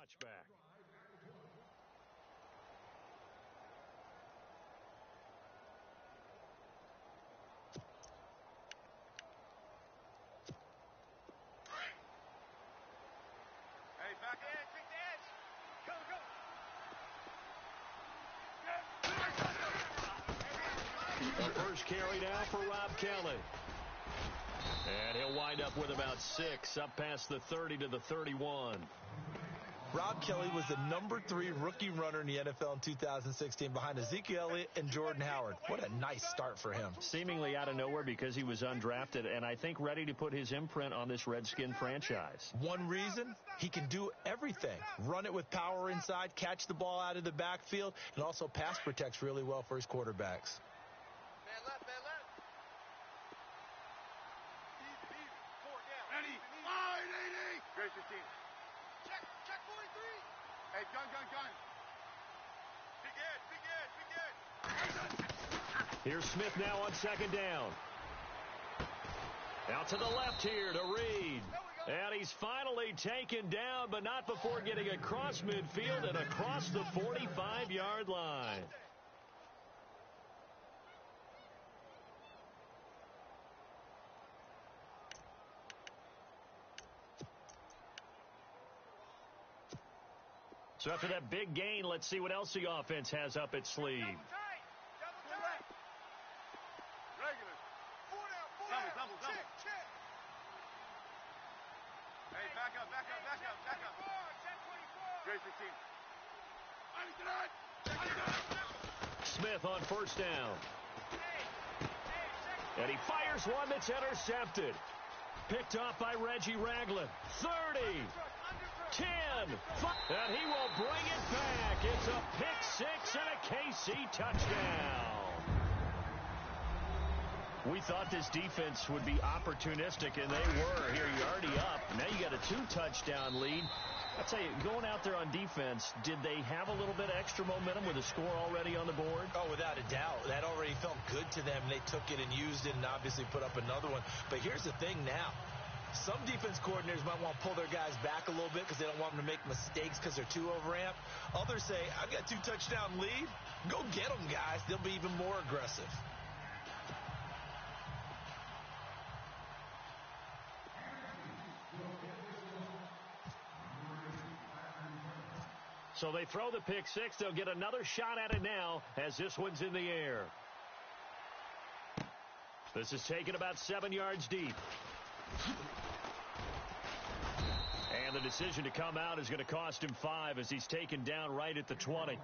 touchback. Hey, back in, take the edge. Go, go. The first carry now for Rob Kelly. And he'll wind up with about 6, up past the 30 to the 31. Rob Kelly was the number 3 rookie runner in the NFL in 2016 behind Ezekiel Elliott and Jordan Howard. What a nice start for him. Seemingly out of nowhere because he was undrafted, and I think ready to put his imprint on this Redskin franchise. One reason, he can do everything. Run it with power inside, catch the ball out of the backfield, and also pass protects really well for his quarterbacks. Man left, man left. Easy, 4 down. Ready, 580. Grace your team. Check 43. Hey, gun. Big edge. Here's Smith now on second down. Out to the left here to Reed. And he's finally taken down, but not before getting across midfield and across the 45-yard line. So after that big gain, let's see what else the offense has up its sleeve. Double tight. Regular. 4 down. Double. Check. Hey, back up. 10-24. Grace your team. Smith on first down. And he fires one that's intercepted. Picked off by Reggie Ragland. 30. 10, 5, and he will bring it back. It's a pick-6 and a KC touchdown. We thought this defense would be opportunistic, and they were. Here, you're already up. Now you got a 2-touchdown lead. I'll tell you, going out there on defense, did they have a little bit of extra momentum with a score already on the board? Oh, without a doubt. That already felt good to them. They took it and used it and obviously put up another one. But here's the thing now. Some defense coordinators might want to pull their guys back a little bit because they don't want them to make mistakes because they're too overamped. Others say, I've got 2-touchdown lead. Go get them, guys. They'll be even more aggressive. So they throw the pick-6. They'll get another shot at it now as this one's in the air. This is taken about 7 yards deep. And the decision to come out is going to cost him 5 as he's taken down right at the 20.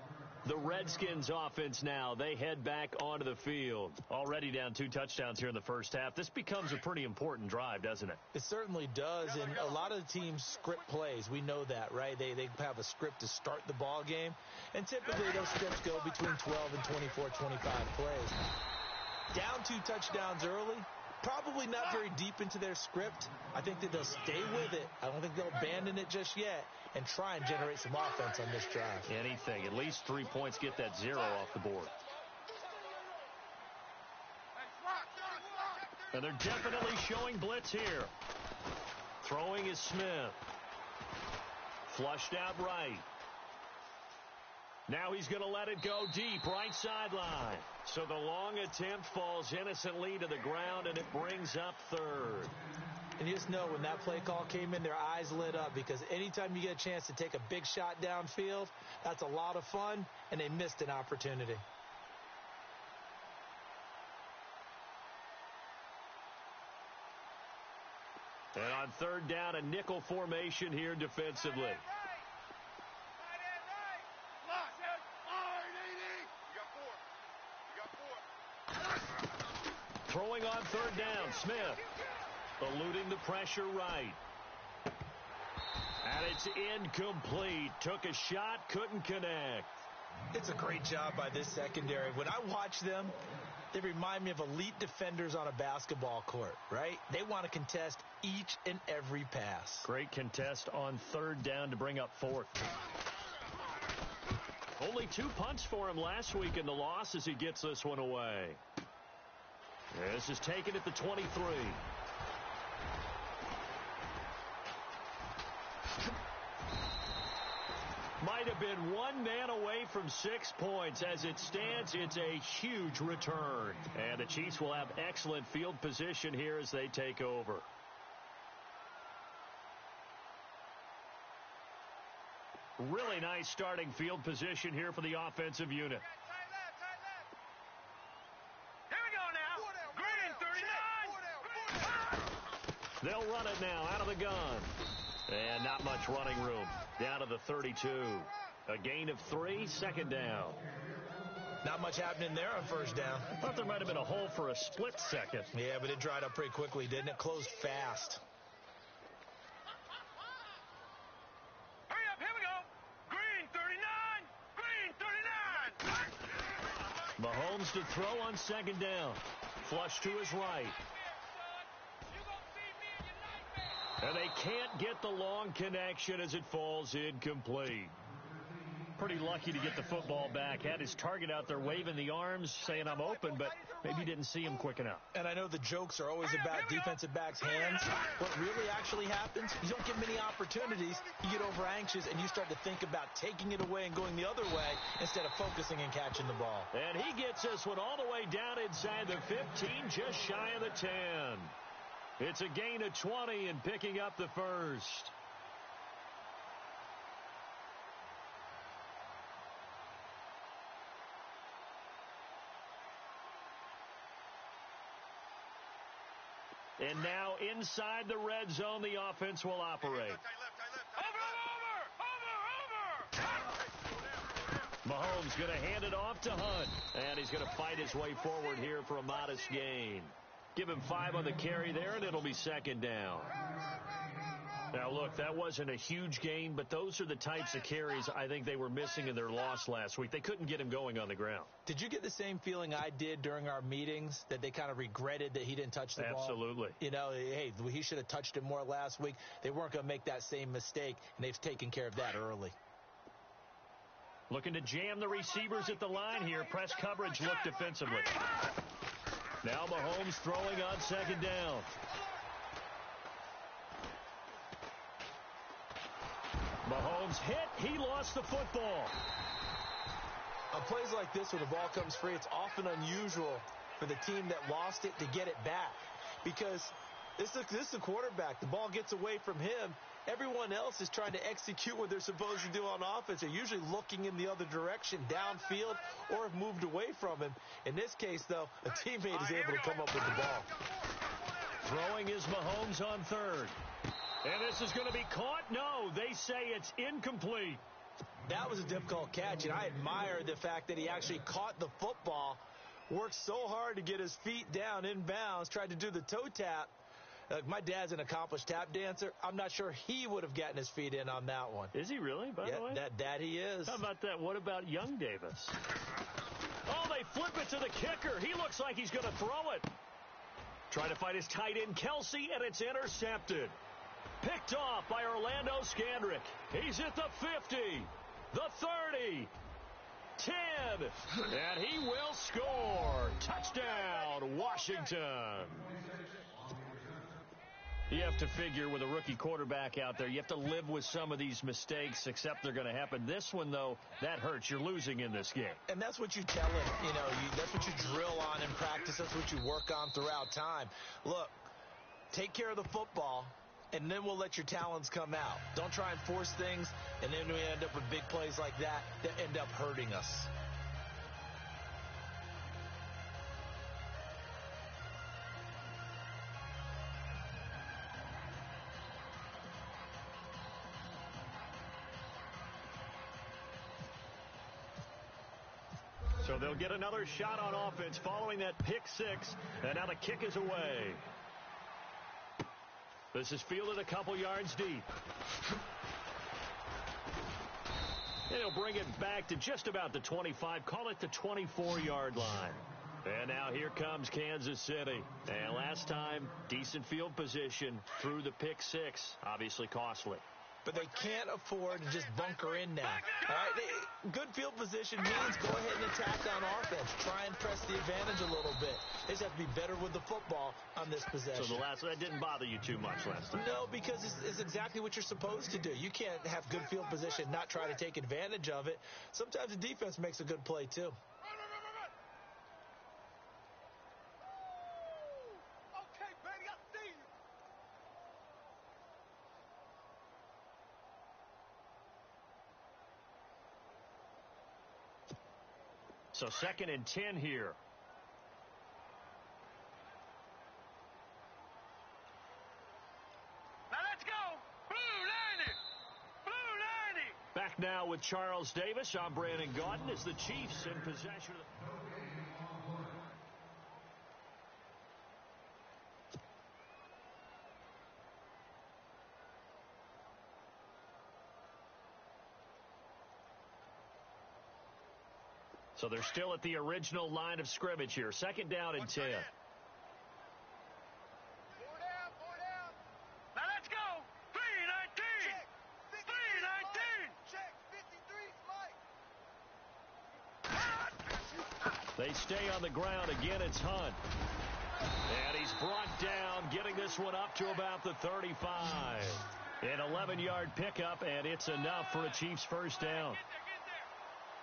The Redskins offense now, they head back onto the field. Already down 2 touchdowns here in the first half. This becomes a pretty important drive, doesn't it? It certainly does, and a lot of the teams script plays. We know that, right? They have a script to start the ball game, and typically those scripts go between 12 and 24, 25 plays. Down 2 touchdowns early. Probably not very deep into their script. I think that they'll stay with it. I don't think they'll abandon it just yet and try and generate some offense on this drive. Anything. At least 3 points, get that 0 off the board. And they're definitely showing blitz here. Throwing is Smith. Flushed out right. Now he's going to let it go deep, right sideline. So the long attempt falls innocently to the ground, and it brings up 3rd. And you just know when that play call came in, their eyes lit up because anytime you get a chance to take a big shot downfield, that's a lot of fun, and they missed an opportunity. And on 3rd down, a nickel formation here defensively. Throwing on 3rd down, Smith. Eluding the pressure right. And it's incomplete. Took a shot, couldn't connect. It's a great job by this secondary. When I watch them, they remind me of elite defenders on a basketball court, right? They want to contest each and every pass. Great contest on 3rd down to bring up 4th. Only 2 punts for him last week in the loss as he gets this one away. This is taken at the 23. Might have been one man away from 6 points. As it stands, it's a huge return. And the Chiefs will have excellent field position here as they take over. Really nice starting field position here for the offensive unit. Here we go now. Green 39. They'll run it now out of the gun. And not much running room. Down to the 32. A gain of 3, second down. Not much happening there on first down. Thought there might have been a hole for a split second. Yeah, but it dried up pretty quickly, didn't it? Closed fast. Hurry up, here we go. Green 39. Green 39. Mahomes to throw on second down. Flush to his right. And they can't get the long connection as it falls incomplete. Pretty lucky to get the football back. Had his target out there waving the arms, saying I'm open, but maybe didn't see him quick enough. And I know the jokes are always about defensive backs' hands. What really actually happens, you don't get many opportunities. You get over anxious, and you start to think about taking it away and going the other way instead of focusing and catching the ball. And he gets this one all the way down inside the 15, just shy of the 10. It's a gain of 20 and picking up the first. And now inside the red zone, the offense will operate. Mahomes going to hand it off to Hunt. And he's going to fight his way forward here for a modest gain. Give him 5 on the carry there, and it'll be second down. Now, look, that wasn't a huge gain, but those are the types of carries I think they were missing in their loss last week. They couldn't get him going on the ground. Did you get the same feeling I did during our meetings, that they kind of regretted that he didn't touch the ball? Absolutely. You know, hey, he should have touched it more last week. They weren't going to make that same mistake, and they've taken care of that early. Looking to jam the receivers at the line here. Press coverage look defensively. Now Mahomes throwing on second down. Mahomes hit. He lost the football. On plays like this where the ball comes free, it's often unusual for the team that lost it to get it back. Because this is the quarterback. The ball gets away from him. Everyone else is trying to execute what they're supposed to do on offense. They're usually looking in the other direction, downfield, or have moved away from him. In this case, though, a teammate is able to come up with the ball. Throwing is Mahomes on third. And this is going to be caught? No, they say it's incomplete. That was a difficult catch, and I admire the fact that he actually caught the football, worked so hard to get his feet down inbounds, tried to do the toe tap. My dad's an accomplished tap dancer. I'm not sure he would have gotten his feet in on that one. Is he really, by the way? That he is. How about that? What about young Davis? Oh, they flip it to the kicker. He looks like he's going to throw it. Trying to fight his tight end, Kelsey, and it's intercepted. Picked off by Orlando Scandrick. He's at the 50, the 30, 10, and he will score. Touchdown, Washington. You have to figure with a rookie quarterback out there, you have to live with some of these mistakes, except they're going to happen. This one, though, that hurts. You're losing in this game. And that's what you tell him. That's what you drill on in practice. That's what you work on throughout time. Look, take care of the football, and then we'll let your talents come out. Don't try and force things, and then we end up with big plays like that end up hurting us. So they'll get another shot on offense following that pick six, and now the kick is away. This is fielded a couple yards deep. And he'll bring it back to just about the 25, call it the 24-yard line. And now here comes Kansas City. And last time, decent field position through the pick six, obviously costly. but they can't afford to just bunker in now. All right? Good field position means go ahead and attack on offense. Try and press the advantage a little bit. They just have to be better with the football on this possession. So that didn't bother you too much last time? No, because it's exactly what you're supposed to do. You can't have good field position, not try to take advantage of it. Sometimes the defense makes a good play, too. Okay, baby, I see you. So 2nd and 10 here. Now let's go. Blue 90. Blue 90. Back now with Charles Davis. I'm Brandon Gaudin as the Chiefs in possession of the... So they're still at the original line of scrimmage here. 2nd down and 10. 4 down. Now let's go. 319. Check. 319. Check. 53 Mike. They stay on the ground. Again, it's Hunt. And he's brought down, getting this one up to about the 35. An 11-yard pickup, and it's enough for a Chiefs first down.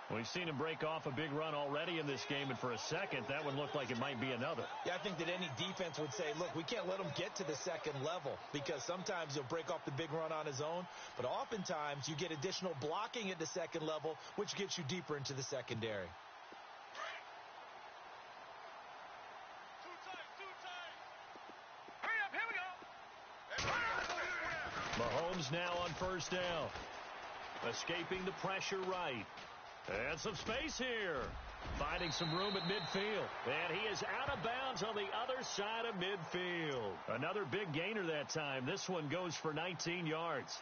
We've seen him break off a big run already in this game, and for a second, that would look like it might be another. Yeah, I think that any defense would say, look, we can't let him get to the 2nd level because sometimes he'll break off the big run on his own, but oftentimes you get additional blocking at the 2nd level, which gets you deeper into the secondary. Hurry up, here we go. Mahomes now on first down. Escaping the pressure right. And some space here. Finding some room at midfield. And he is out of bounds on the other side of midfield. Another big gainer that time. This one goes for 19 yards.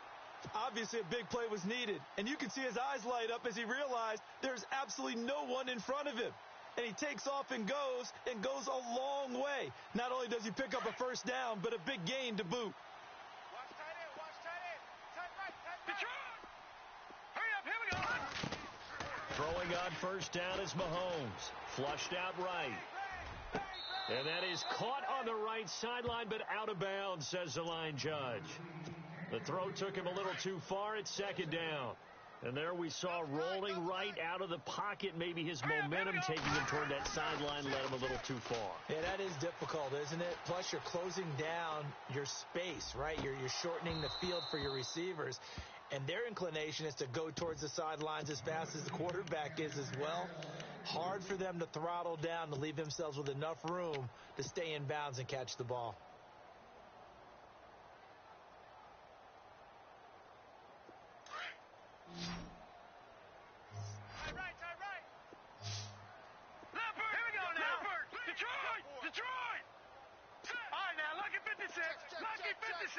Obviously, a big play was needed, and you can see his eyes light up as he realized there's absolutely no one in front of him. And he takes off and goes a long way. Not only does he pick up a first down, but a big gain to boot. Watch tight end. Watch tight end. Tight right. Detroit. Hurry up, here we go. Throwing on first down is Mahomes. Flushed out right. And that is caught on the right sideline, but out of bounds, says the line judge. The throw took him a little too far at 2nd down. And there we saw rolling right out of the pocket. Maybe his momentum taking him toward that sideline led him a little too far. Yeah, that is difficult, isn't it? Plus, you're closing down your space, right? You're shortening the field for your receivers. And their inclination is to go towards the sidelines as fast as the quarterback is as well. Hard for them to throttle down to leave themselves with enough room to stay in bounds and catch the ball. Tight right. Leopard. Here we go now. Leopard. Detroit. All right, now, lucky 56. Lucky 56.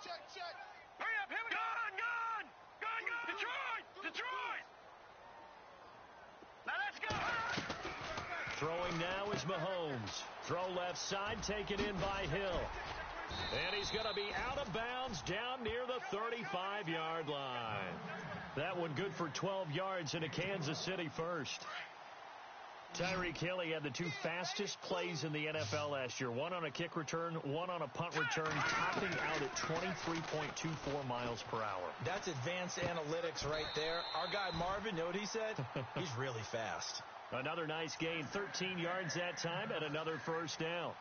Check. Hurry up, here we go. Gone. Detroit. Now let's go. Throwing now is Mahomes. Throw left side, taken in by Hill. And he's going to be out of bounds down near the 35-yard line. That one good for 12 yards into Kansas City first. Tyreek Hill, he had the 2 fastest plays in the NFL last year. One on a kick return, one on a punt return, topping out at 23.24 miles per hour. That's advanced analytics right there. Our guy Marvin, know what he said? He's really fast. Another nice gain, 13 yards that time, and another first down.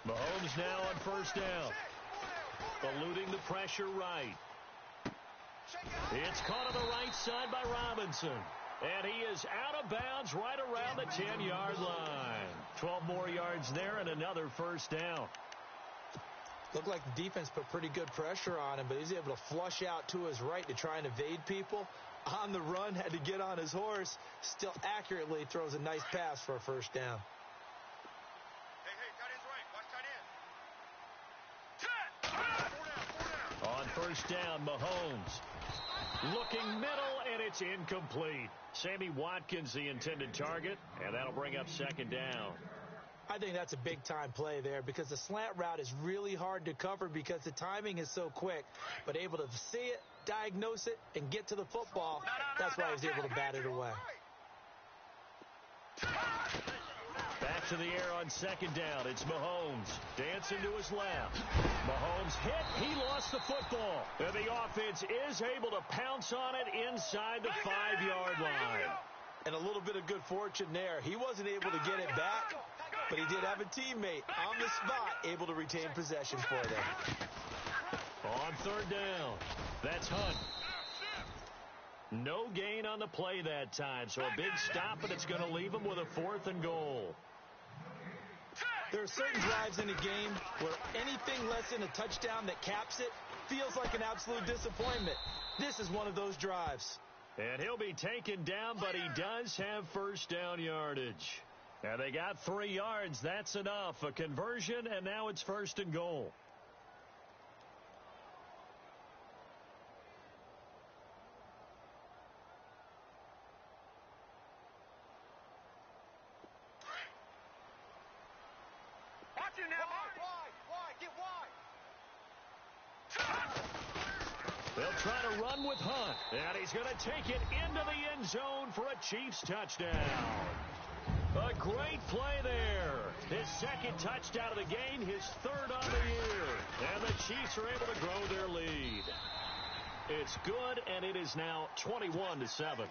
Mahomes now on first down. Eluding the pressure right. It's caught on the right side by Robinson. And he is out of bounds right around the 10-yard line. 12 more yards there and another first down. Looked like the defense put pretty good pressure on him, but he's able to flush out to his right to try and evade people. On the run, had to get on his horse. Still accurately throws a nice pass for a first down. Hey, tight end's right. Watch tight end. On first down, Mahomes. Looking middle, and it's incomplete. Sammy Watkins, the intended target, and that'll bring up second down. I think that's a big-time play there because the slant route is really hard to cover because the timing is so quick. But able to see it, diagnose it, and get to the football, that's why he was able to bat it away. Back to the air on second down. It's Mahomes. Dancing to his left. Mahomes hit. He lost the football. And the offense is able to pounce on it inside the 5-yard line. And a little bit of good fortune there. He wasn't able to get it back, but he did have a teammate on the spot able to retain possession for them. On third down, that's Hunt. No gain on the play that time, so a big stop, and it's going to leave him with a 4th and goal. There are certain drives in a game where anything less than a touchdown that caps it feels like an absolute disappointment. This is one of those drives. And he'll be taken down, but he does have first down yardage. And they got 3 yards. That's enough. A conversion, and now it's 1st and goal. Watch it now. Wide. Get wide. They'll try to run with Hunt, and he's going to take it into the end zone for a Chiefs touchdown. A great play there. His 2nd touchdown of the game, his 3rd on the year. And the Chiefs are able to grow their lead. It's good, and it is now 21-7.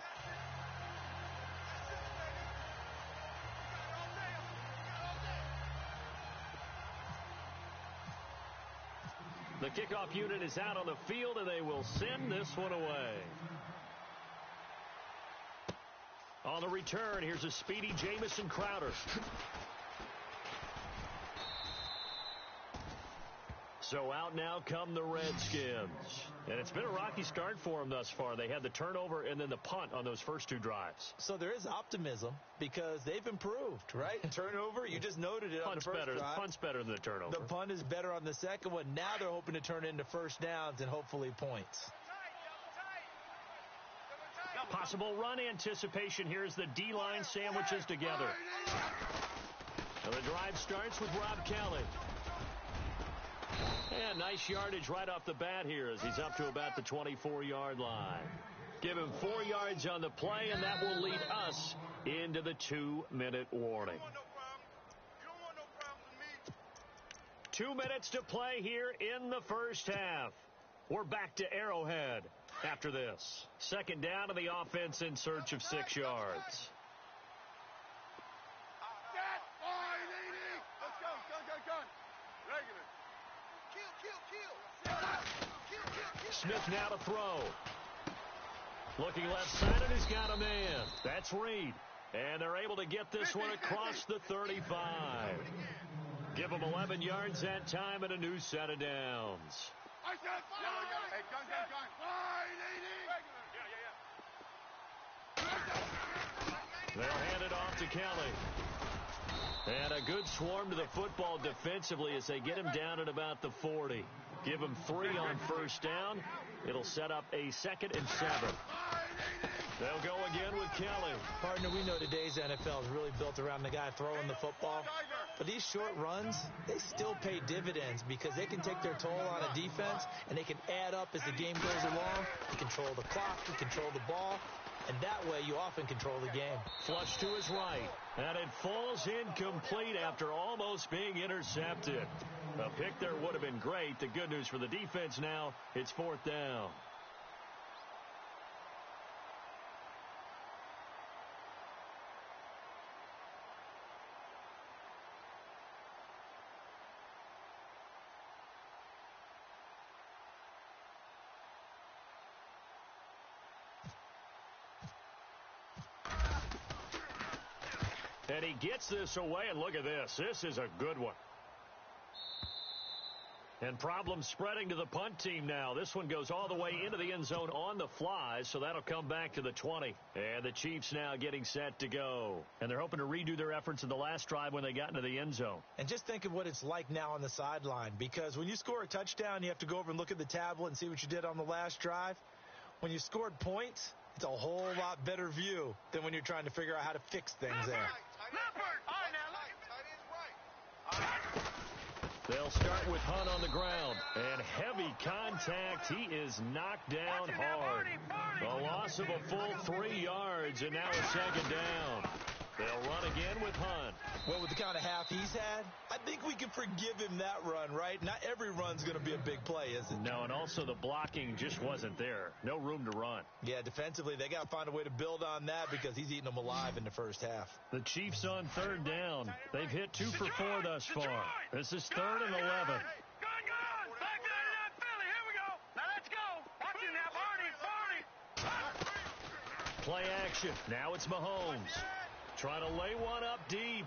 The kickoff unit is out on the field, and they will send this one away. On the return, here's a speedy Jamison Crowder. So out now come the Redskins. And it's been a rocky start for them thus far. They had the turnover and then the punt on those first 2 drives. So there is optimism because they've improved, right? Turnover, you just noted it on the first drive. Punt's better than the turnover. The punt is better on the second one. Now they're hoping to turn it into first downs and hopefully points. Possible run anticipation here as the D-line sandwiches together. So the drive starts with Rob Kelly. And nice yardage right off the bat here as he's up to about the 24-yard line. Give him 4 yards on the play, and that will lead us into the 2-minute warning. 2 minutes to play here in the first half. We're back to Arrowhead after this. 2nd down to the offense in search of 6 yards. Smith now to throw. Looking left side, and he's got a man. That's Reed. And they're able to get this one across the 35. Give them 11 yards that time and a new set of downs. They'll hand it off to Kelly. And a good swarm to the football defensively as they get him down at about the 40. Give him 3 on first down. It'll set up a 2nd and 7. They'll go again with Kelly. Partner, we know today's NFL is really built around the guy throwing the football. But these short runs, they still pay dividends because they can take their toll on a defense, and they can add up as the game goes along. You control the clock, you control the ball, and that way you often control the game. Flush to his right, and it falls incomplete after almost being intercepted. A pick there would have been great. The good news for the defense now, it's 4th down. And he gets this away, and look at this. This is a good one. And problems spreading to the punt team now. This one goes all the way into the end zone on the fly, so that'll come back to the 20. And the Chiefs now getting set to go. And they're hoping to redo their efforts in the last drive when they got into the end zone. And just think of what it's like now on the sideline, because when you score a touchdown, you have to go over and look at the tablet and see what you did on the last drive. When you scored points, it's a whole lot better view than when you're trying to figure out how to fix things there. Leopard! All right, now, They'll start with Hunt on the ground. And heavy contact. He is knocked down hard. A loss of a full 3 yards, and now a second down. They'll run again with Hunt. Well, with the kind of half he's had, I think we can forgive him that run, right? Not every run's going to be a big play, is it? No, and also the blocking just wasn't there. No room to run. Yeah, defensively, they got to find a way to build on that because he's eating them alive in the first half. The Chiefs on third down. They've hit 2 for 4 thus far. This is 3rd and 11. Gone! Back to that Philly. Here we go. Now let's go. Watch it now, Barney. Play action. Now it's Mahomes. Trying to lay one up deep.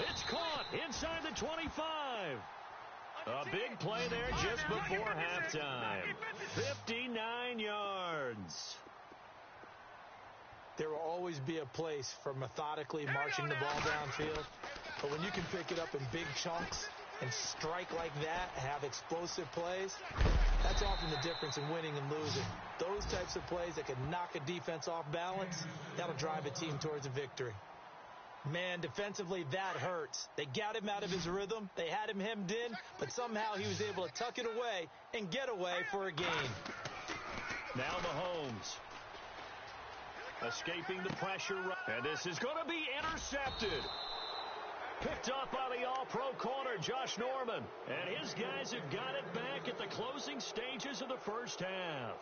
It's caught inside the 25. A big play there just before halftime. 59 yards. There will always be a place for methodically marching the ball downfield. But when you can pick it up in big chunks and strike like that, have explosive plays, that's often the difference in winning and losing. Those types of plays that can knock a defense off balance, that'll drive a team towards a victory. Man, defensively, that hurts. They got him out of his rhythm. They had him hemmed in, but somehow he was able to tuck it away and get away for a gain. Now Mahomes. Escaping the pressure. And this is going to be intercepted. Picked up by the all-pro corner, Josh Norman. And his guys have got it back at the closing stages of the first half.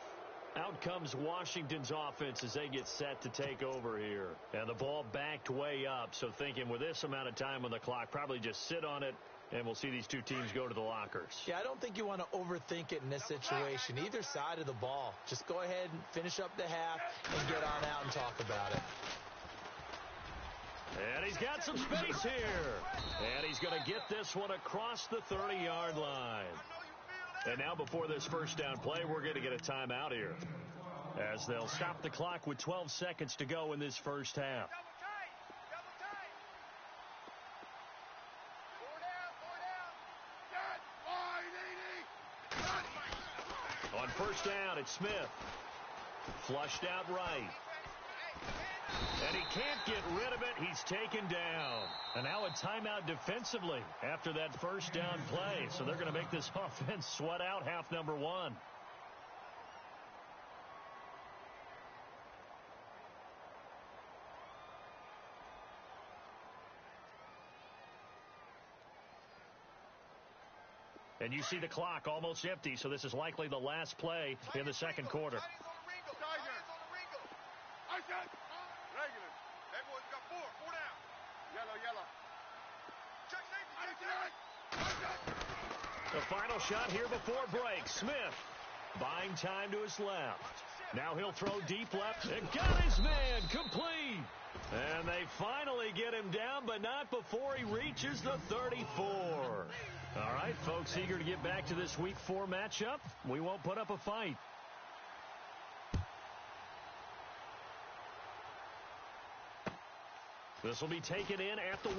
Out comes Washington's offense as they get set to take over here. And the ball backed way up. So thinking with this amount of time on the clock, probably just sit on it, and we'll see these two teams go to the lockers. Yeah, I don't think you want to overthink it in this situation. Either side of the ball. Just go ahead and finish up the half and get on out and talk about it. And he's got some space here. And he's going to get this one across the 30-yard line. And now before this first down play, we're going to get a timeout here, as they'll stop the clock with 12 seconds to go in this first half. On first down, it's Smith. Flushed out right. And he can't get rid of it. He's taken down. And now a timeout defensively after that first down play. So they're going to make this offense sweat out half number 1. And you see the clock almost empty, so this is likely the last play in the second quarter. The final shot here before break. Smith buying time to his left. Now he'll throw deep left and got his man complete. And they finally get him down, but not before he reaches the 34. All right, folks, eager to get back to this Week 4 matchup. We won't put up a fight. This will be taken in at the 1.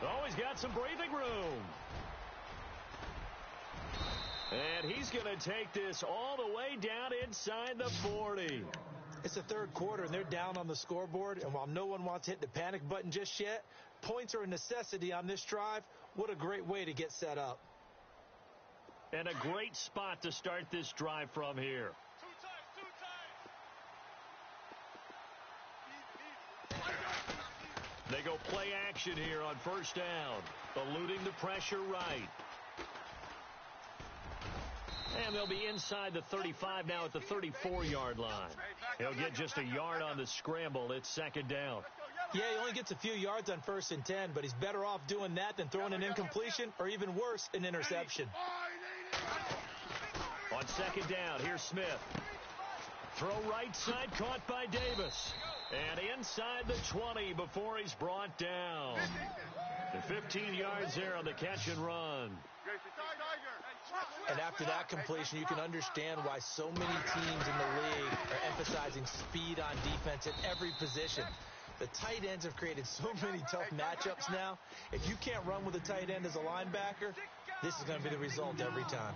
Oh, he's got some breathing room. And he's going to take this all the way down inside the 40. It's the third quarter, and they're down on the scoreboard. And while no one wants to hit the panic button just yet, points are a necessity on this drive. What a great way to get set up. And a great spot to start this drive from here. They go play action here on first down, eluding the pressure right. And they'll be inside the 35 now at the 34-yard line. He'll get just a yard on the scramble. It's second down. Yeah, he only gets a few yards on 1st and 10, but he's better off doing that than throwing an incompletion or even worse, an interception. On second down, here's Smith. Throw right side, caught by Davis. And inside the 20 before he's brought down. And 15 yards there on the catch and run. And after that completion, you can understand why so many teams in the league are emphasizing speed on defense at every position. The tight ends have created so many tough matchups now. If you can't run with a tight end as a linebacker, this is going to be the result every time.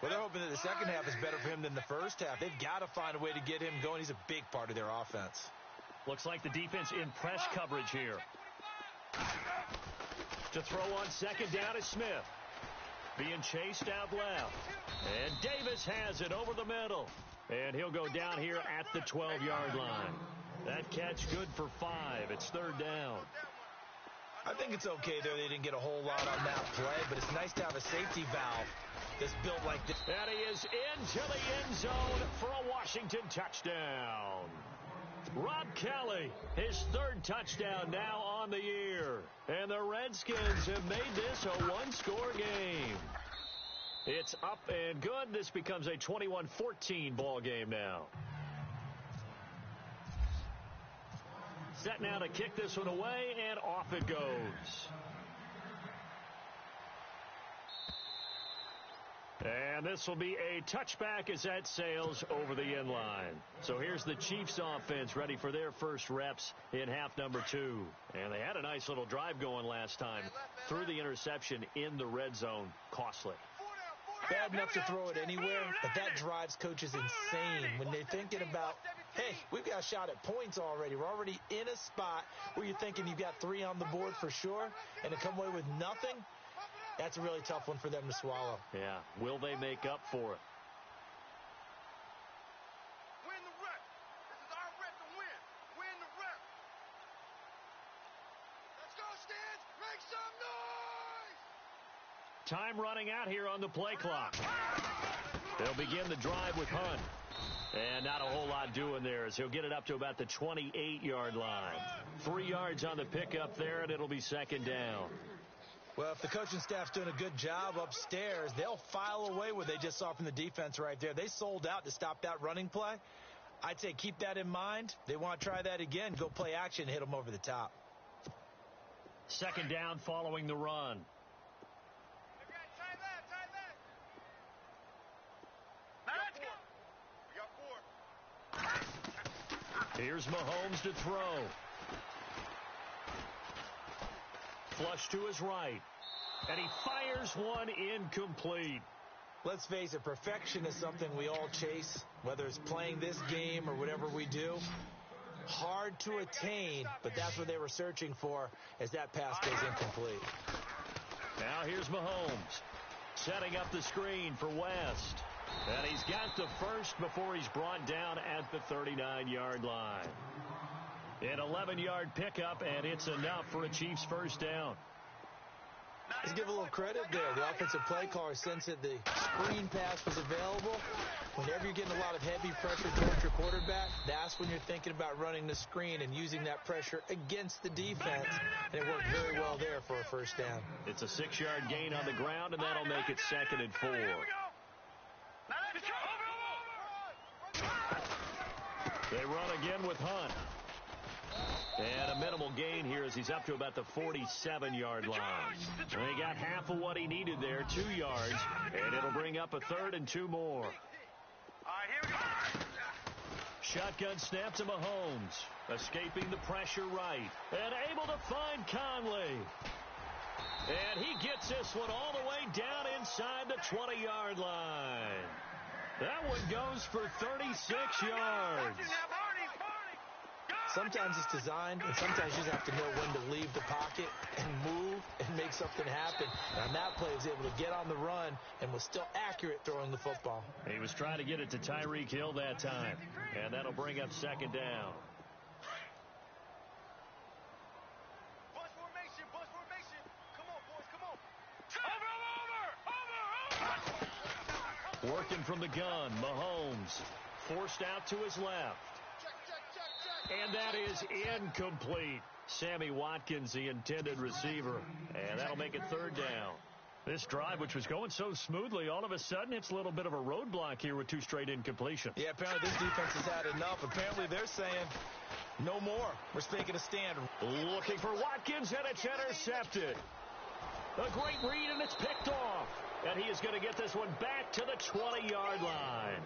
Well, they're hoping that the second half is better for him than the first half. They've got to find a way to get him going. He's a big part of their offense. Looks like the defense in press coverage here. To throw on second down is Smith. Being chased out left. And Davis has it over the middle. And he'll go down here at the 12-yard line. That catch good for 5. It's third down. I think it's okay there. They didn't get a whole lot on that play, but it's nice to have a safety valve that's built like this. And he is into the end zone for a Washington touchdown. Rob Kelly, his third touchdown now on the year. And the Redskins have made this a one-score game. It's up and good. This becomes a 21-14 ball game now. Set now to kick this one away, and off it goes. And this will be a touchback as that sails over the end line. So here's the Chiefs offense ready for their first reps in half number 2. And they had a nice little drive going last time. Threw the interception in the red zone. Costly. Bad enough to throw it anywhere, but that drives coaches insane when they're thinking about, hey, we've got a shot at points already. We're already in a spot where you're thinking you've got 3 on the board for sure, and to come away with nothing, that's a really tough one for them to swallow. Yeah. Will they make up for it? Win the rep. This is our rep to win. Win the rep. Let's go, Stans. Make some noise. Time running out here on the play clock. They'll begin the drive with Hunt. And not a whole lot doing there as he'll get it up to about the 28-yard line. 3 yards on the pickup there, and it'll be second down. Well, if the coaching staff's doing a good job upstairs, they'll file away what they just saw from the defense right there. They sold out to stop that running play. I'd say keep that in mind. They want to try that again. Go play action, hit them over the top. Second down following the run. Here's Mahomes to throw. Flush to his right. And he fires one incomplete. Let's face it, perfection is something we all chase, whether it's playing this game or whatever we do. Hard to attain, but that's what they were searching for as that pass goes incomplete. Now here's Mahomes setting up the screen for West. And he's got the first before he's brought down at the 39-yard line. An 11-yard pickup, and it's enough for a Chiefs first down. Let's give a little credit there. The offensive play caller sensed that the screen pass was available. Whenever you're getting a lot of heavy pressure towards your quarterback, that's when you're thinking about running the screen and using that pressure against the defense. And it worked very well there for a first down. It's a 6-yard gain on the ground, and that'll make it 2nd and 4. They run again with Hunt. And a minimal gain here as he's up to about the 47-yard line. And he got half of what he needed there, 2 yards, and it'll bring up a 3rd and 2 more. All right, here we go. Shotgun snap to Mahomes, escaping the pressure right, and able to find Conley. And he gets this one all the way down inside the 20-yard line. That one goes for 36 yards. Sometimes it's designed, and sometimes you just have to know when to leave the pocket and move and make something happen. And on that play, he was able to get on the run and was still accurate throwing the football. He was trying to get it to Tyreek Hill that time, and that'll bring up 2nd down. Bus formation, bus formation. Come on, boys, come on. Over. Working from the gun, Mahomes forced out to his left. And that is incomplete. Sammy Watkins, the intended receiver. And that'll make it 3rd down. This drive, which was going so smoothly, all of a sudden it's a little bit of a roadblock here with 2 straight incompletions. Yeah, apparently this defense has had enough. Apparently they're saying no more. We're making a stand. Looking for Watkins, and it's intercepted. A great read, and it's picked off. And he is going to get this one back to the 20-yard line.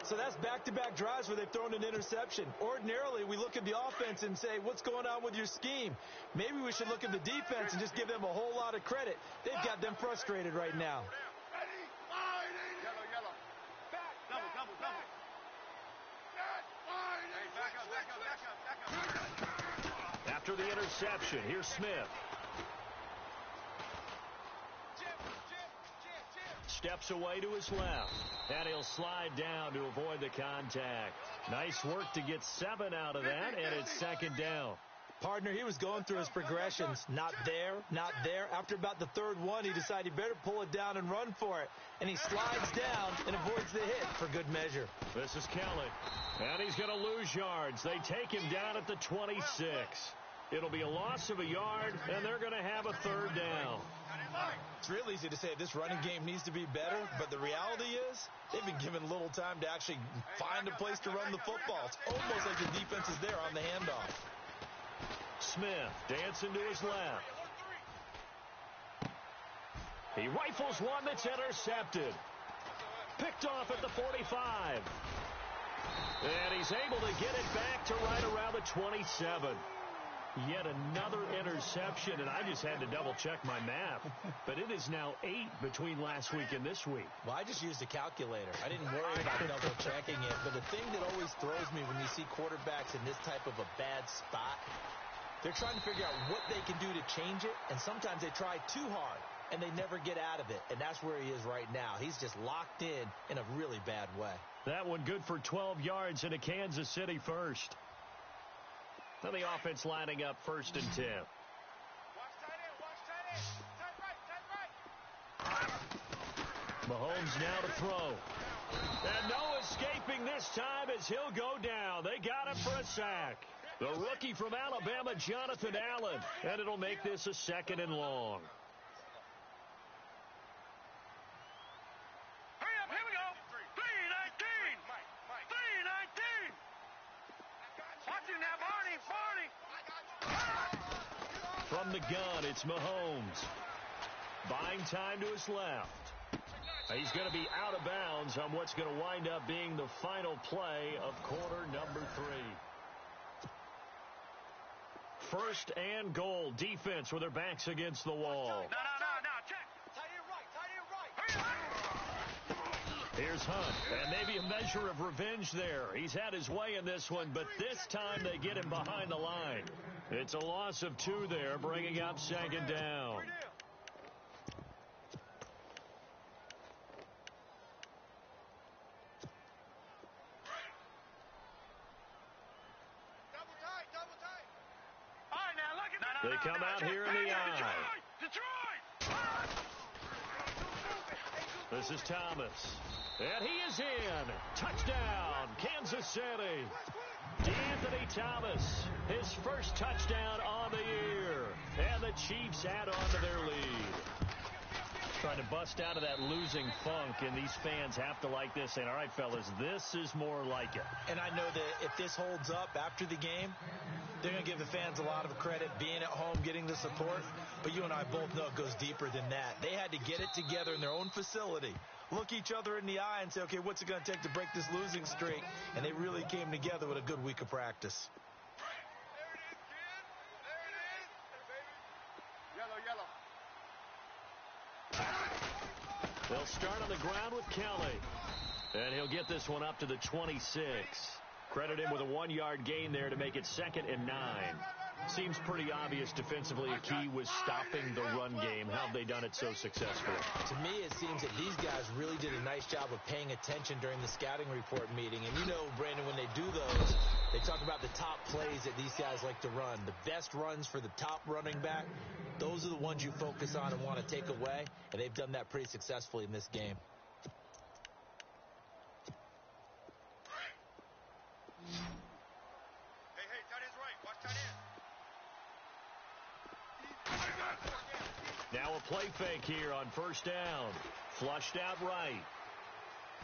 So that's back-to-back drives where they've thrown an interception. Ordinarily, we look at the offense and say, what's going on with your scheme? Maybe we should look at the defense and just give them a whole lot of credit. They've got them frustrated right now. after the interception. Here's Smith. Steps away to his left, and he'll slide down to avoid the contact. Nice work to get 7 out of that, and it's second down. Partner, he was going through his progressions. Not there, not there. After about the third one, he decided he better pull it down and run for it. And he slides down and avoids the hit for good measure. This is Kelly, and he's going to lose yards. They take him down at the 26. It'll be a loss of a yard, and they're going to have a third down. It's real easy to say this running game needs to be better, but the reality is they've been given little time to actually find a place to run the football. It's almost like the defense is there on the handoff. Smith dancing to his left. He rifles one that's intercepted. Picked off at the 45. And he's able to get it back to right around the 27. Yet another interception, and I just had to double-check my math. But it is now 8 between last week and this week. Well, I just used a calculator. I didn't worry about double-checking it. But the thing that always throws me when you see quarterbacks in this type of a bad spot, they're trying to figure out what they can do to change it, and sometimes they try too hard, and they never get out of it. And that's where he is right now. He's just locked in a really bad way. That one good for 12 yards into Kansas City first. Now the offense lining up 1st and 10. Mahomes now to throw. And no escaping this time as he'll go down. They got him for a sack. The rookie from Alabama, Jonathan Allen. And it'll make this a 2nd and long. Hurry up, here we go. 3-19. 3-19. Watch it now, Barney. From the gun, it's Mahomes. Buying time to his left. He's going to be out of bounds on what's going to wind up being the final play of quarter number 3. 1st and goal. Defense with their backs against the wall. No, check. Tight end right. Here's Hunt, and maybe a measure of revenge there. He's had his way in this one, but this time they get him behind the line. It's a loss of 2 there, bringing up 2nd down. They come out here in the eye. This is Thomas. And he is in. Touchdown, Kansas City. DeAnthony Thomas, his first touchdown on the year. And the Chiefs add on to their lead. Trying to bust out of that losing funk, and these fans have to like this, saying, all right, fellas, this is more like it. And I know that if this holds up after the game, they're going to give the fans a lot of credit, being at home, getting the support. But you and I both know it goes deeper than that. They had to get it together in their own facility, look each other in the eye and say, okay, what's it going to take to break this losing streak? And they really came together with a good week of practice. They'll start on the ground with Kelly. And he'll get this one up to the 26. Credit him with a 1-yard gain there to make it 2nd and 9. Seems pretty obvious defensively a key was stopping the run game. How have they done it so successfully? To me, it seems that these guys really did a nice job of paying attention during the scouting report meeting. And you know, Brandon, when they do those, they talk about the top plays that these guys like to run. The best runs for the top running back, those are the ones you focus on and want to take away. And they've done that pretty successfully in this game. Hey, tight end's right. Watch tight end. Now a play fake here on 1st down. Flushed out right.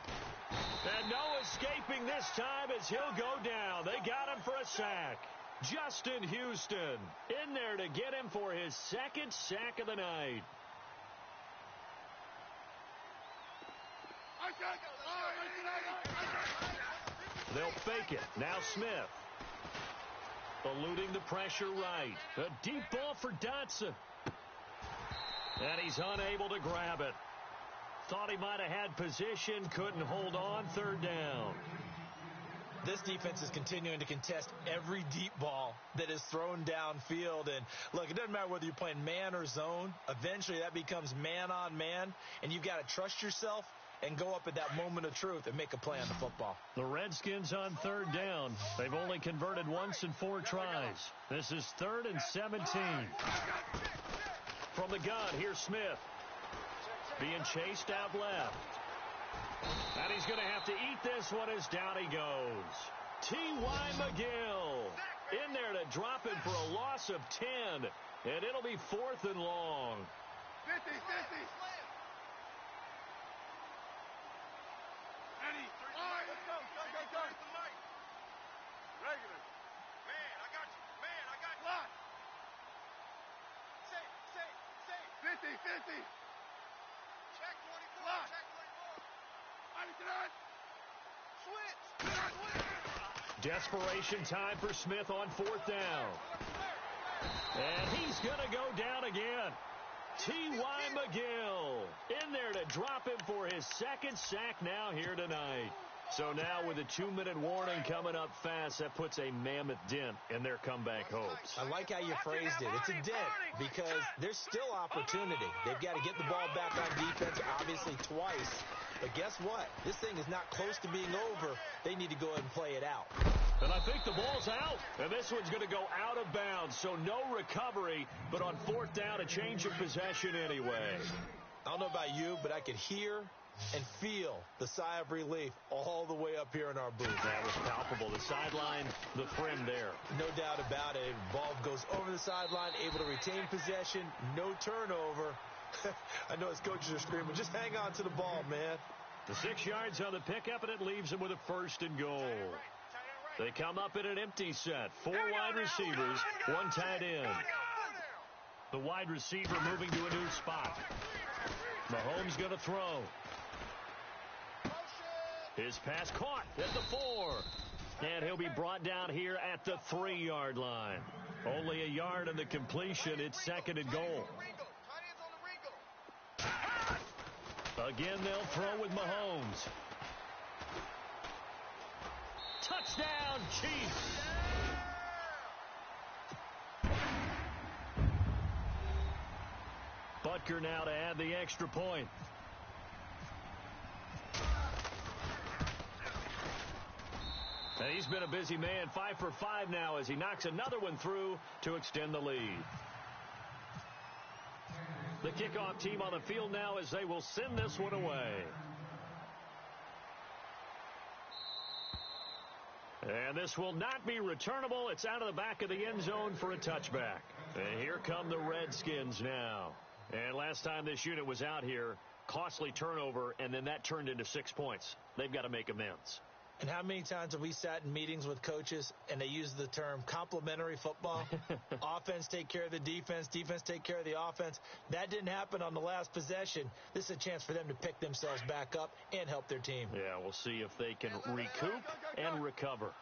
And no escaping this time as he'll go down. They got him for a sack. Justin Houston in there to get him for his 2nd sack of the night. They'll fake it. Now Smith. Eluding the pressure right. A deep ball for Dotson. And he's unable to grab it. Thought he might have had position. Couldn't hold on. 3rd down. This defense is continuing to contest every deep ball that is thrown downfield. And, look, it doesn't matter whether you're playing man or zone. Eventually, that becomes man on man, and you've got to trust yourself and go up at that moment of truth and make a play on the football. The Redskins on third down. They've only converted once in 4 tries. This is 3rd and 17. From the gun, here's Smith. Being chased out left. And he's going to have to eat this one as down he goes. T.Y. McGill in there to drop it for a loss of 10. And it'll be 4th and long. 50. Go. Regular. Man, I got you. Block. Safe. 50. Check 24. Block. Check 24. Switch. Desperation time for Smith on 4th down. And he's going to go down again. T.Y. McGill in there to drop him for his 2nd sack now here tonight. So now with a 2-minute warning coming up fast, that puts a mammoth dent in their comeback hopes. I like how you phrased it. It's a dent because there's still opportunity. They've got to get the ball back on defense, obviously twice. But guess what? This thing is not close to being over. They need to go ahead and play it out. And I think the ball's out. And this one's going to go out of bounds. So no recovery, but on 4th down, a change of possession anyway. I don't know about you, but I could hear and feel the sigh of relief all the way up here in our booth. That was palpable. The sideline, the trim there. No doubt about it. Ball goes over the sideline, able to retain possession, no turnover. I know his coaches are screaming, just hang on to the ball, man. The 6 yards on the pickup, and it leaves them with a 1st and goal. They come up in an empty set. 4 wide receivers, 1 tight end. The wide receiver moving to a new spot. Mahomes going to throw. His pass caught at the 4. And he'll be brought down here at the 3-yard line. Only a yard on the completion. It's 2nd and goal. Again, they'll throw with Mahomes. Touchdown, Chiefs. Butker now to add the extra point. And he's been a busy man, 5 for 5 now as he knocks another one through to extend the lead. The kickoff team on the field now as they will send this one away. And this will not be returnable. It's out of the back of the end zone for a touchback. And here come the Redskins now. And last time this unit was out here, costly turnover, and then that turned into 6 points. They've got to make amends. And how many times have we sat in meetings with coaches and they use the term complementary football? Offense take care of the defense, defense take care of the offense. That didn't happen on the last possession. This is a chance for them to pick themselves back up and help their team. Yeah, we'll see if they can recoup and recover.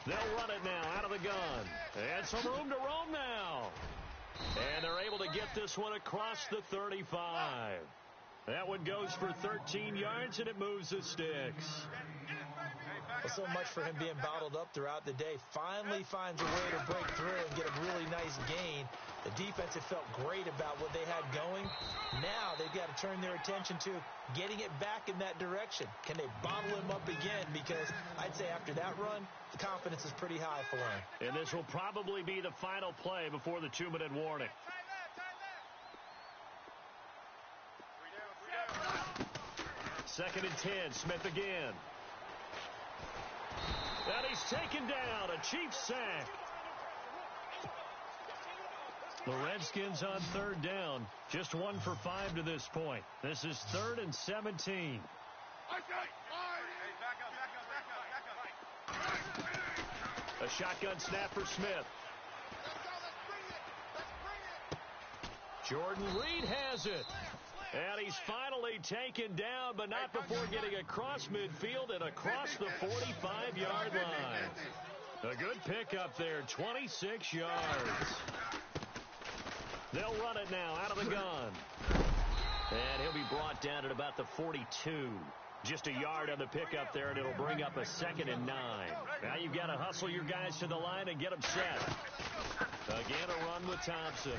They'll run it now out of the gun. And some room to roam now. And they're able to get this one across the 35. That one goes for 13 yards, and it moves the sticks. Well, so much for him being bottled up throughout the day. Finally finds a way to break through and get a really nice gain. The defense had felt great about what they had going. Now they've got to turn their attention to getting it back in that direction. Can they bottle him up again? Because I'd say after that run, the confidence is pretty high for him. And this will probably be the final play before the 2-minute warning. Second and 10, Smith again. And he's taken down, a Chiefs sack. The Redskins on third down, just 1 for 5 to this point. This is 3rd and 17. A shotgun snap for Smith. Jordan Reed has it. And he's finally taken down, but not before getting across midfield and across the 45-yard line. A good pickup there, 26 yards. They'll run it now out of the gun. And he'll be brought down at about the 42. Just a yard on the pickup there, and it'll bring up a 2nd and 9. Now you've got to hustle your guys to the line and get them set. Again, a run with Thompson.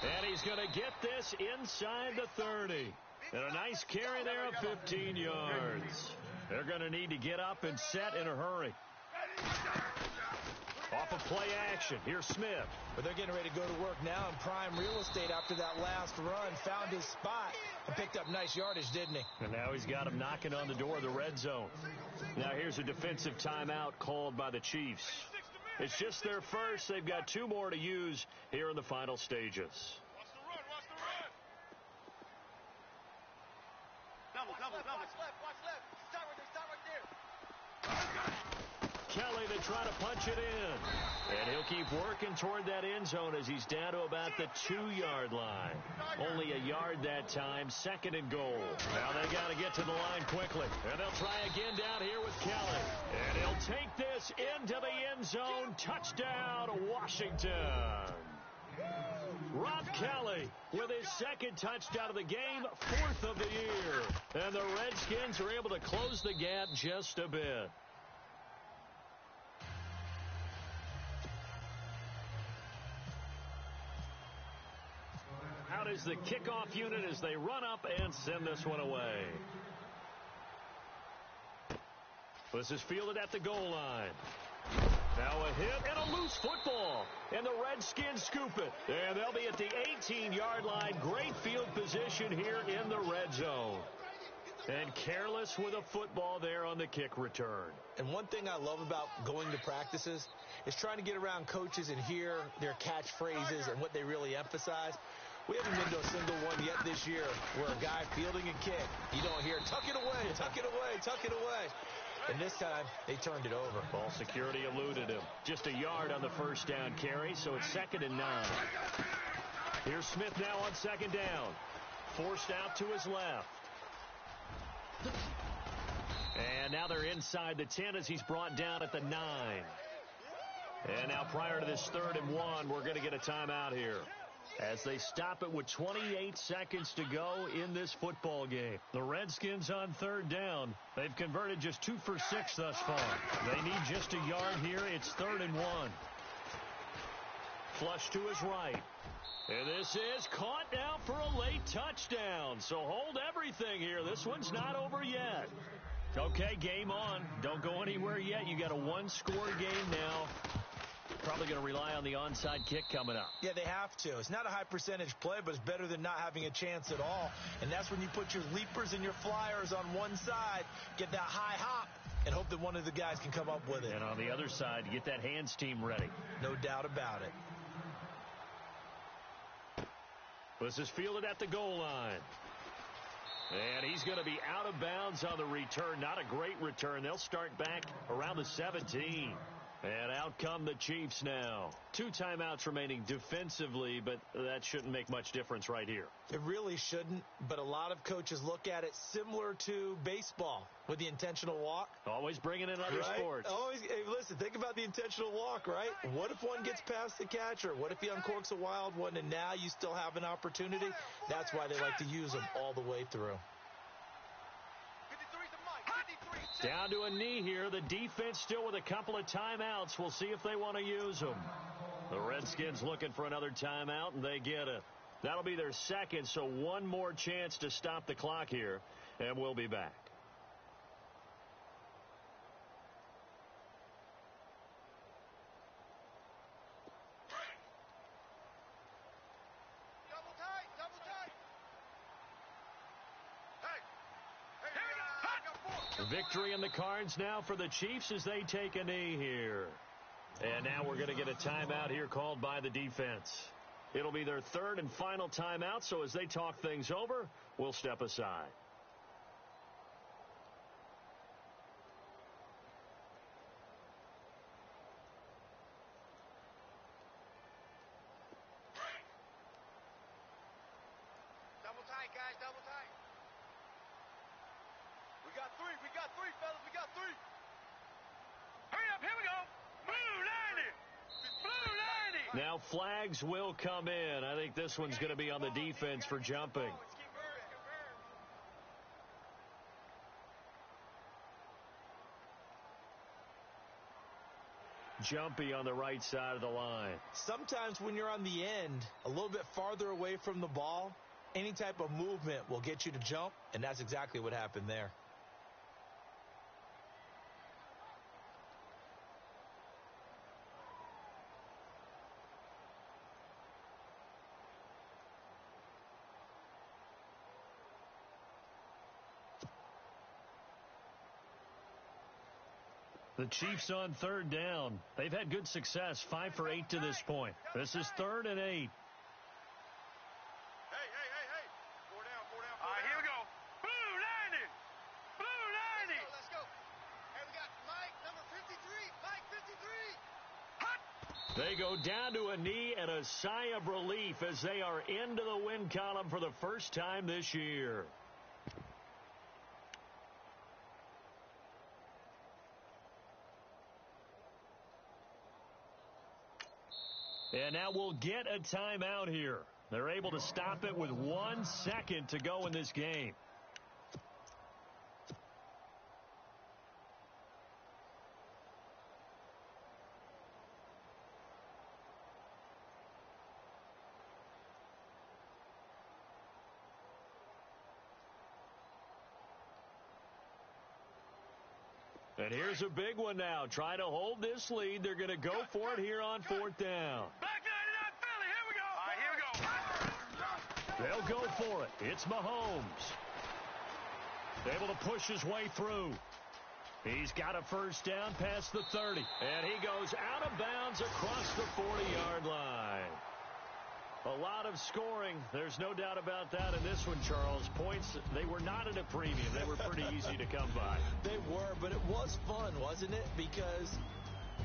And he's going to get this inside the 30. And a nice carry there of 15 yards. They're going to need to get up and set in a hurry. Off of play action. Here's Smith. But they're getting ready to go to work now in prime real estate after that last run. Found his spot and picked up nice yardage, didn't he? And now he's got him knocking on the door of the red zone. Now here's a defensive timeout called by the Chiefs. It's just their first. They've got 2 more to use here in the final stages. Watch the run. Watch the run. Double. Watch left. Start right there. Kelly, they try to punch it in. And he'll keep working toward that end zone as he's down to about the 2-yard line. Only a yard that time, 2nd and goal. Now they got to get to the line quickly. And they'll try again down here with Kelly. And he'll take this into the end zone. Touchdown, Washington. Rob Kelly with his 2nd touchdown of the game, 4th of the year. And the Redskins are able to close the gap just a bit. Out is the kickoff unit as they run up and send this one away. This is fielded at the goal line. Now a hit and a loose football. And the Redskins scoop it. And they'll be at the 18-yard line. Great field position here in the red zone. And careless with a football there on the kick return. And one thing I love about going to practices is trying to get around coaches and hear their catchphrases and what they really emphasize. We haven't been to a single one yet this year where a guy fielding a kick, you don't hear, tuck it away, tuck it away, tuck it away. And this time, they turned it over. Ball security eluded him. Just a yard on the first down carry, so it's 2nd and 9. Here's Smith now on 2nd down. Forced out to his left. And now they're inside the 10 as he's brought down at the 9. And now prior to this 3rd and 1, we're going to get a timeout here. As they stop it with 28 seconds to go in this football game. The Redskins on 3rd down. They've converted just 2 for 6 thus far. They need just a yard here. It's 3rd and 1. Flush to his right. And this is caught now for a late touchdown. So hold everything here. This one's not over yet. Okay, game on. Don't go anywhere yet. You got a 1-score game now. Probably going to rely on the onside kick coming up. Yeah, they have to. It's not a high percentage play, but it's better than not having a chance at all. And that's when you put your leapers and your flyers on one side, get that high hop, and hope that one of the guys can come up with it. And on the other side, get that hands team ready. No doubt about it. This is fielded at the goal line. And he's going to be out of bounds on the return. Not a great return. They'll start back around the 17. And out come the Chiefs now. 2 timeouts remaining defensively, but that shouldn't make much difference right here. It really shouldn't, but a lot of coaches look at it similar to baseball with the intentional walk. Always bringing in other sports. Always, hey, listen, think about the intentional walk, right? What if one gets past the catcher? What if he uncorks a wild one and now you still have an opportunity? That's why they like to use them all the way through. Down to a knee here. The defense still with a couple of timeouts. We'll see if they want to use them. The Redskins looking for another timeout, and they get it. That'll be their 2nd, so one more chance to stop the clock here, and we'll be back. Victory in the cards now for the Chiefs as they take a knee here. And now we're going to get a timeout here called by the defense. It'll be their 3rd and final timeout, so as they talk things over, we'll step aside. Double tight, guys, double tight. We got three, fellas, we got 3. Hurry up, here we go. Blue 90. Now flags will come in. I think this one's going to be on the defense for jumping. jumpy on the right side of the line. Sometimes when you're on the end, a little bit farther away from the ball, any type of movement will get you to jump, and that's exactly what happened there. The Chiefs on third down. They've had good success, 5 for 8 to this point. This is 3rd and 8. Hey. 4 down. All right, here we go. Blue 90. Let's go. Hey, we got Mike, number 53. Mike, 53. Hut. They go down to a knee and a sigh of relief as they are into the win column for the first time this year. And now we'll get a timeout here. They're able to stop it with 1 second to go in this game. And here's a big one now. Trying to hold this lead. They're going to go for it here on 4th down. Back 99 Philly. Here we go. All right, here we go. They'll go for it. It's Mahomes. Able to push his way through. He's got a first down past the 30. And he goes out of bounds across the 40-yard line. A lot of scoring. There's no doubt about that in this one, Charles. Points, they were not at a premium. They were pretty easy to come by. They were, but it was fun, wasn't it? Because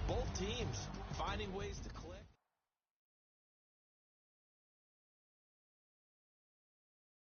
both teams finding ways to click.